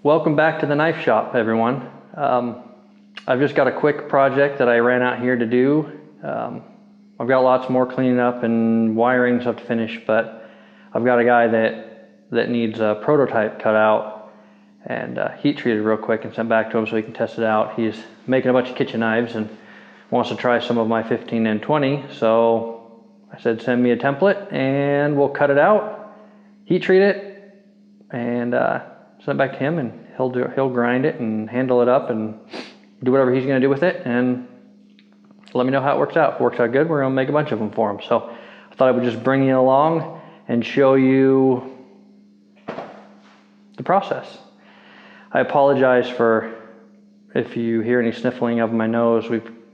Welcome back to the knife shop, everyone. I've just got a quick project that I ran out here to do. I've got lots more cleaning up and wiring stuff to finish, but I've got a guy that needs a prototype cut out and heat treated real quick and sent back to him so he can test it out. He's making a bunch of kitchen knives and wants to try some of my 15 and 20. So I said, send me a template and we'll cut it out, heat treat it, and send it back to him, and he'll grind it and handle it up and do whatever he's going to do with it, and let me know how it works out. If it works out good, we're going to make a bunch of them for him. So I thought I would just bring you along and show you the process. I apologize for if you hear any sniffling of my nose.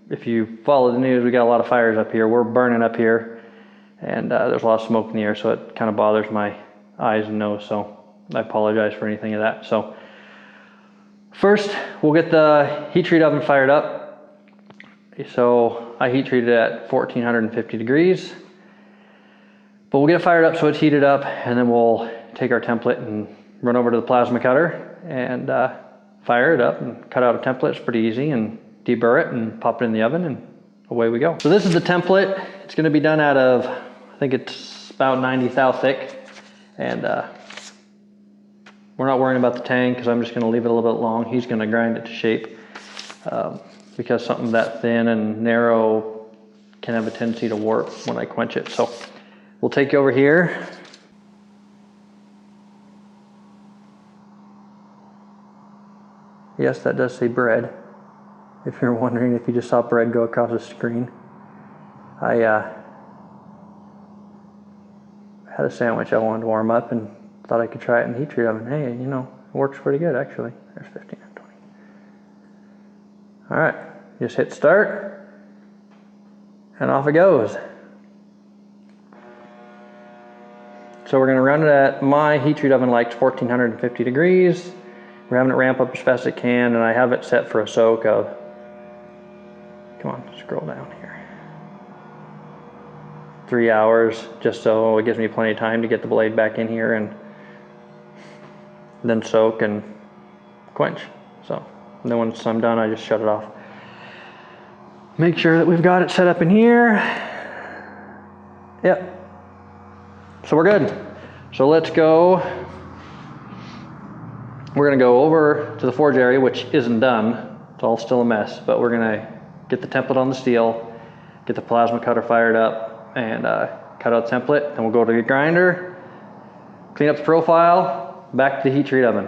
If you follow the news, we got a lot of fires up here. We're burning up here, and there's a lot of smoke in the air, so it kind of bothers my eyes and nose. So I apologize for anything of that. So first, we'll get the heat treat oven fired up. So I heat treated at 1450 degrees. But we'll get it fired up so it's heated up, and then we'll take our template and run over to the plasma cutter and fire it up and cut out a template. It's pretty easy, and deburr it and pop it in the oven, and away we go. So this is the template. It's going to be done out of, I think it's about 90 thou thick, and we're not worrying about the tang because I'm just going to leave it a little bit long. He's going to grind it to shape because something that thin and narrow can have a tendency to warp when I quench it. So we'll take you over here. Yes, that does say bread. If you're wondering if you just saw bread go across the screen. I had a sandwich I wanted to warm up and thought I could try it in the heat treat oven. Hey, you know, it works pretty good actually. There's 15 and 20. All right, just hit start and off it goes. So we're gonna run it at, my heat treat oven likes 1450 degrees. We're having it ramp up as fast as it can, and I have it set for a soak of, come on, scroll down here. 3 hours, just so it gives me plenty of time to get the blade back in here and then soak and quench. So and then once I'm done, I just shut it off. Make sure that we've got it set up in here. Yep. So we're good. So let's go. We're gonna go over to the forge area, which isn't done. It's all still a mess, but we're gonna get the template on the steel, get the plasma cutter fired up, and cut out the template. Then we'll go to the grinder, clean up the profile, back to the heat treat oven.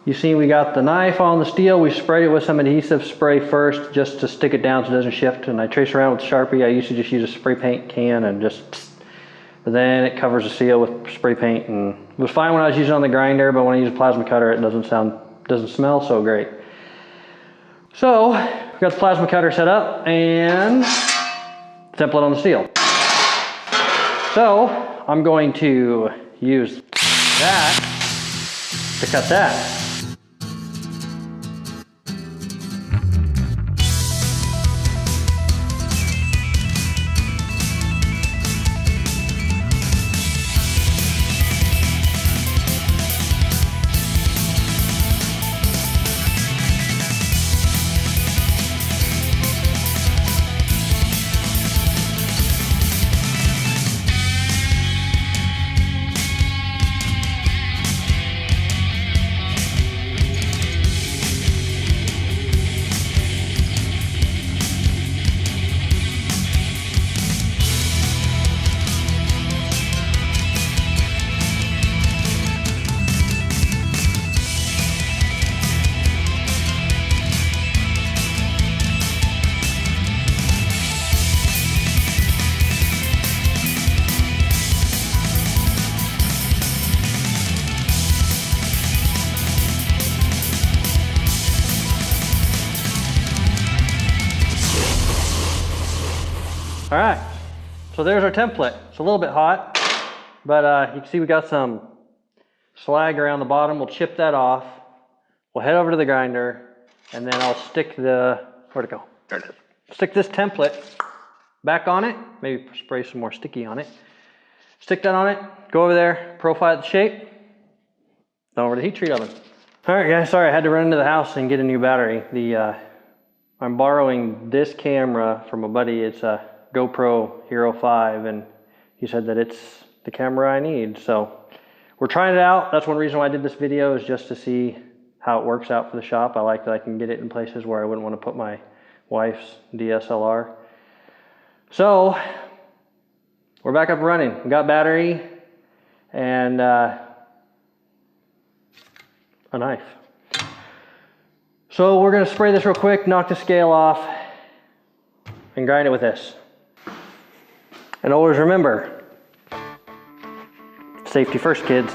You see we got the knife on the steel. We sprayed it with some adhesive spray first just to stick it down so it doesn't shift. And I trace around with Sharpie. I used to just use a spray paint can and just, but then it covers the seal with spray paint, and it was fine when I was using it on the grinder, but when I use a plasma cutter, it doesn't smell so great. So we got the plasma cutter set up and template on the steel. So I'm going to use that to cut that. All right, so there's our template. It's a little bit hot, but you can see we got some slag around the bottom. We'll chip that off. We'll head over to the grinder, and then I'll stick where'd it go? There it is. Stick this template back on it. Maybe spray some more sticky on it. Stick that on it, go over there, profile the shape, then over to the heat treat oven. All right, guys, sorry, I had to run into the house and get a new battery. I'm borrowing this camera from a buddy. It's a GoPro Hero 5, and he said that it's the camera I need. So we're trying it out. That's one reason why I did this video, is just to see how it works out for the shop. I like that I can get it in places where I wouldn't want to put my wife's DSLR. So we're back up and running. We got battery and a knife. So we're gonna spray this real quick, knock the scale off, and grind it with this. And always remember, safety first, kids.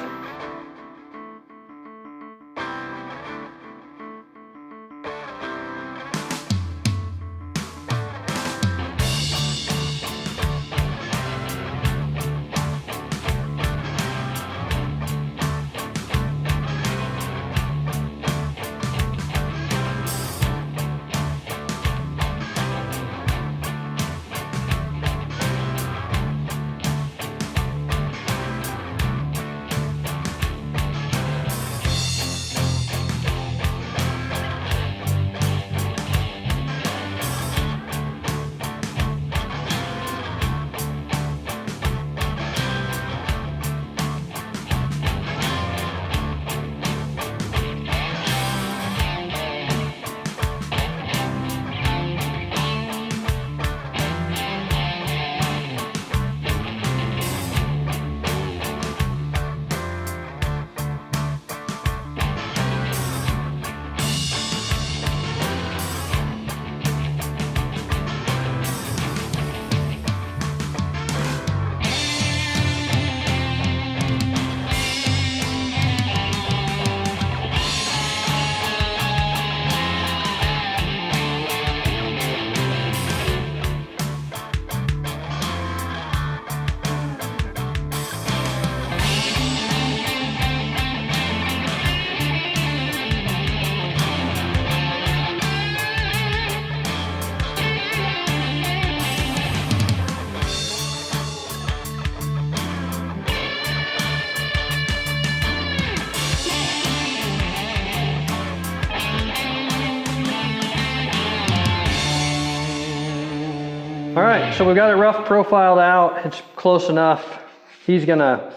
All right, so we've got it rough profiled out. It's close enough. He's gonna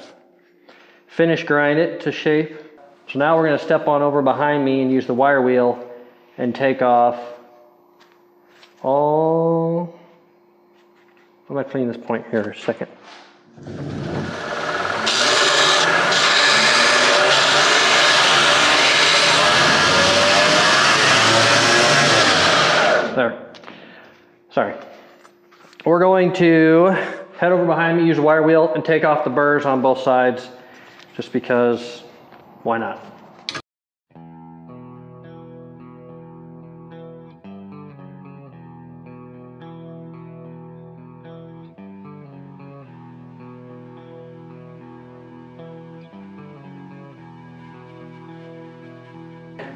finish grind it to shape. So now we're gonna step on over behind me and use the wire wheel and take off all, I'm gonna clean this point here in a second. we're going to head over behind me, use a wire wheel, and take off the burrs on both sides, just because, why not?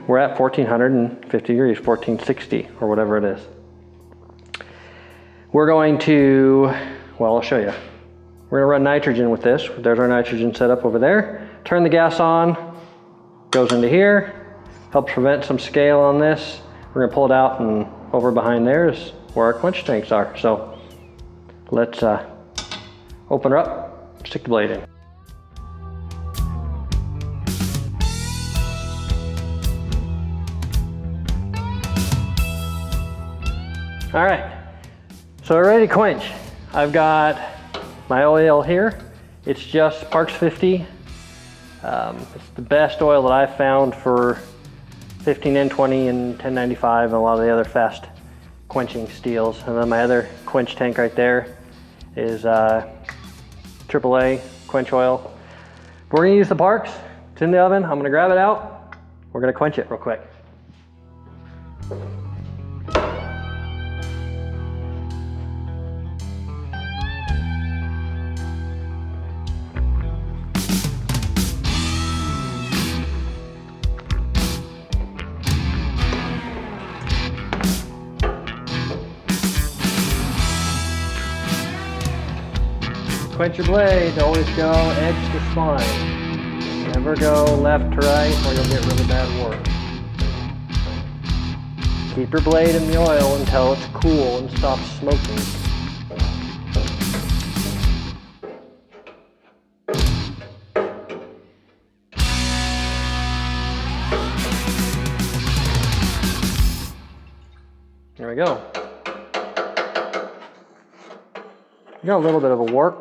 We're at 1450 degrees, 1460 or whatever it is. We're going to, well, I'll show you. We're gonna run nitrogen with this. There's our nitrogen setup over there. Turn the gas on, goes into here, helps prevent some scale on this. We're gonna pull it out, and over behind there is where our quench tanks are. So let's open her up, stick the blade in. All right, so we're ready to quench. I've got my oil here. It's just Parks 50. It's the best oil that I've found for 15N20 and 1095 and a lot of the other fast quenching steels. And then my other quench tank right there is AAA quench oil. We're gonna use the Parks. It's in the oven. I'm gonna grab it out. We're gonna quench it real quick. Quench your blade, always go edge to spine. Never go left to right or you'll get really bad work. Keep your blade in the oil until it's cool and stops smoking. There we go. Got a little bit of a warp.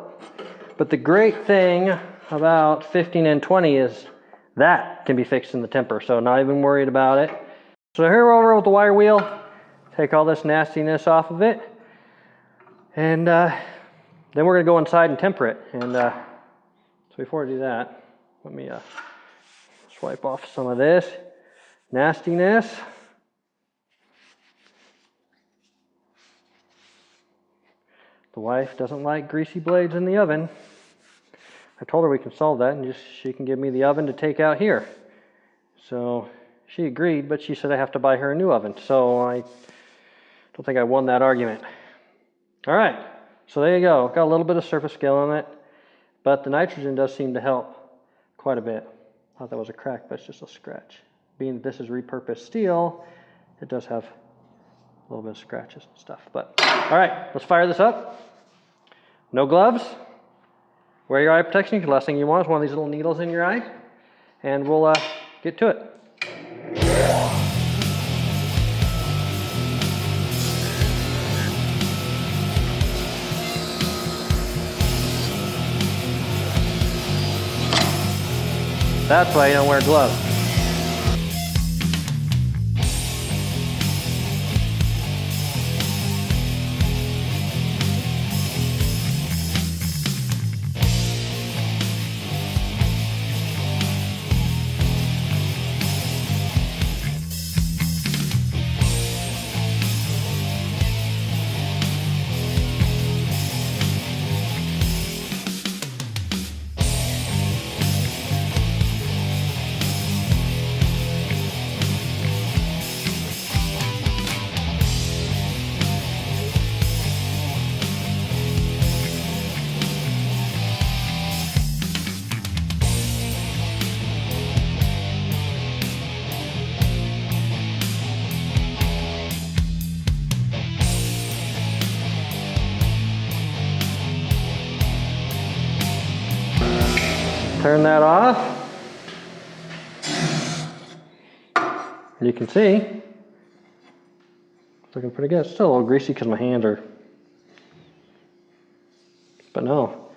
But the great thing about 15N20 is that can be fixed in the temper, so not even worried about it. So here we're over with the wire wheel, take all this nastiness off of it, and then we're gonna go inside and temper it. And so before I do that, let me swipe off some of this nastiness. The wife doesn't like greasy blades in the oven. I told her we can solve that and she can give me the oven to take out here. So she agreed, but she said I have to buy her a new oven. So I don't think I won that argument. All right, so there you go. Got a little bit of surface scale on it, but the nitrogen does seem to help quite a bit. I thought that was a crack, but it's just a scratch. Being that this is repurposed steel, it does have a little bit of scratches and stuff. But all right, let's fire this up. No gloves. Wear your eye protection, because the last thing you want is one of these little needles in your eye. And we'll get to it. That's why you don't wear gloves. Turn that off. You can see, it's looking pretty good. It's still a little greasy because my hands are, but no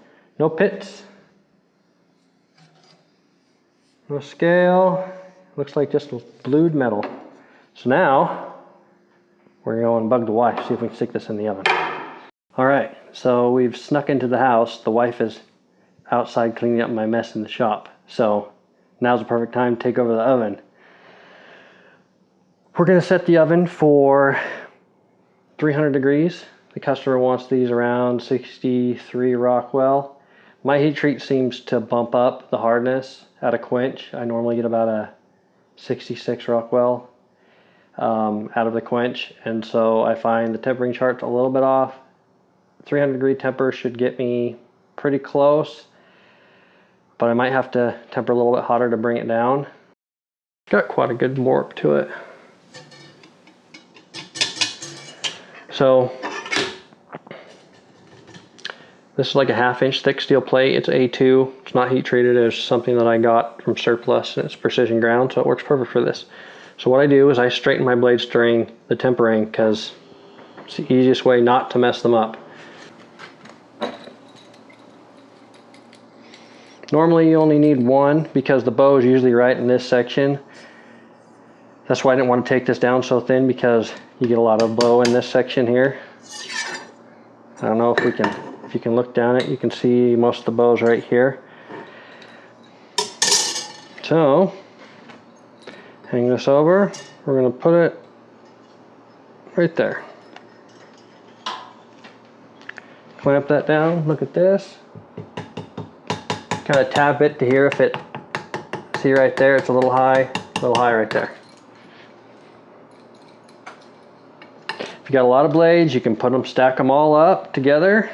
pits, no scale. Looks like just blued metal. So now we're gonna go and bug the wife, see if we can stick this in the oven. All right, So we've snuck into the house. The wife is outside cleaning up my mess in the shop. So now's the perfect time to take over the oven. We're gonna set the oven for 300 degrees. The customer wants these around 63 Rockwell. My heat treat seems to bump up the hardness at a quench. I normally get about a 66 Rockwell out of the quench, and so I find the tempering chart's a little bit off. 300 degree temper should get me pretty close, but I might have to temper a little bit hotter to bring it down. Got quite a good warp to it. So this is like a 1/2 inch thick steel plate. It's A2. It's not heat treated. It's something that I got from surplus, and it's precision ground, so it works perfect for this. So what I do is I straighten my blades during the tempering because it's the easiest way not to mess them up. Normally you only need one because the bow is usually right in this section. That's why I didn't want to take this down so thin, because you get a lot of bow in this section here. I don't know if you can look down it, you can see most of the bows right here. So hang this over, we're going to put it right there. Clamp that down, look at this. Kind of tap it to hear if it, see right there, it's a little high right there. If you got a lot of blades, you can put them, stack them all up together.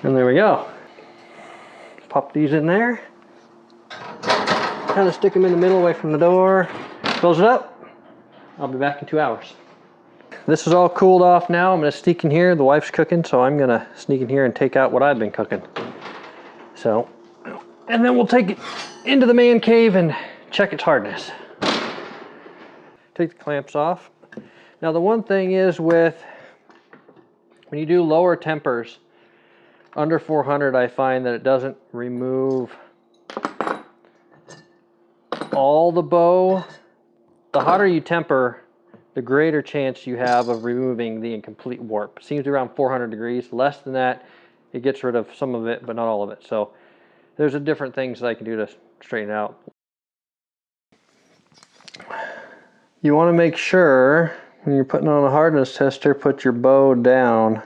And there we go. Pop these in there. Kind of stick them in the middle away from the door. Close it up. I'll be back in 2 hours. This is all cooled off now. I'm gonna sneak in here. The wife's cooking, so I'm gonna sneak in here and take out what I've been cooking. So, and then we'll take it into the man cave and check its hardness. Take the clamps off. Now the one thing is when you do lower tempers, under 400, I find that it doesn't remove all the bow. The hotter you temper, the greater chance you have of removing the incomplete warp. It seems to be around 400 degrees. Less than that, it gets rid of some of it, but not all of it. So there's different things that I can do to straighten it out. You want to make sure when you're putting on a hardness tester, put your bow down.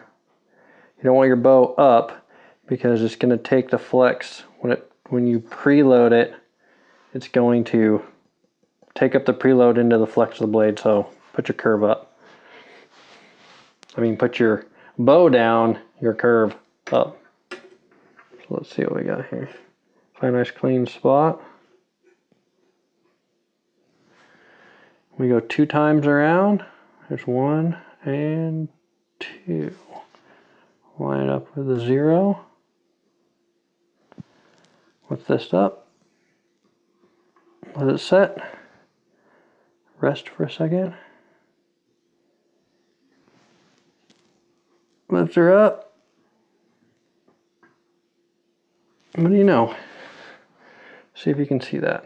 You don't want your bow up, because it's going to take the flex when you preload it. It's going to take up the preload into the flex of the blade. So put your curve up. I mean, put your bow down, your curve up. So let's see what we got here. Find a nice clean spot. We go 2 times around. There's 1 and 2. Line up with a 0. Lift this up. Let it set. Rest for a second. Lift her up. What do you know? See if you can see that.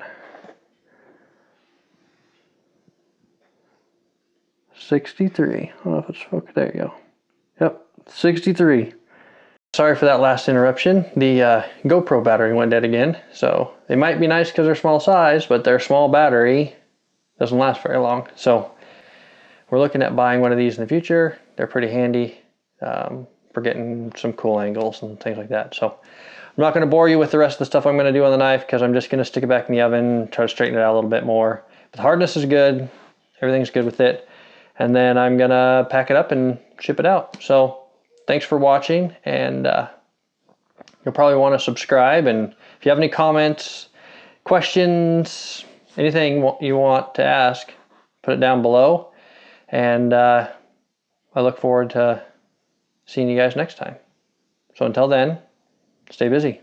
63. I don't know if it's focused. There you go. Yep, 63. Sorry for that last interruption. The GoPro battery went dead again. So they might be nice because they're small size, but their small battery doesn't last very long. So we're looking at buying one of these in the future. They're pretty handy for getting some cool angles and things like that. So I'm not going to bore you with the rest of the stuff I'm going to do on the knife, because I'm just going to stick it back in the oven, try to straighten it out a little bit more. But the hardness is good. Everything's good with it. And then I'm going to pack it up and ship it out. So thanks for watching, and you'll probably want to subscribe. And if you have any comments, questions, anything you want to ask, put it down below. And I look forward to seeing you guys next time. So until then, stay busy.